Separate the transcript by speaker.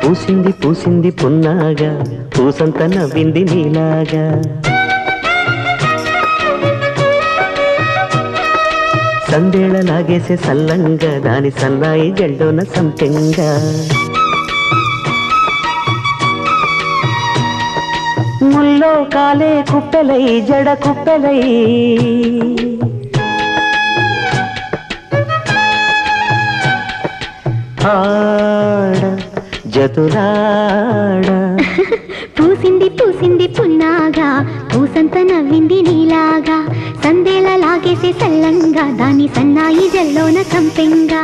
Speaker 1: పూసింది పూసింది పున్నాగా పూసంత నవ్వింది నీలాగా సందేళ లాగేసే సల్లంగా దాని సన్నాయి జల్డోన సంపెంగా ముల్లో కాలే కుప్పెలై జడ కుప్పెలై ఆడ జతులాడ
Speaker 2: పూసింది పూసింది పున్నాగా పూసంత నవ్వింది నీలాగా సందేల లాగేసే సల్లంగా దాని సన్నాయి జల్లోన సంపెంగా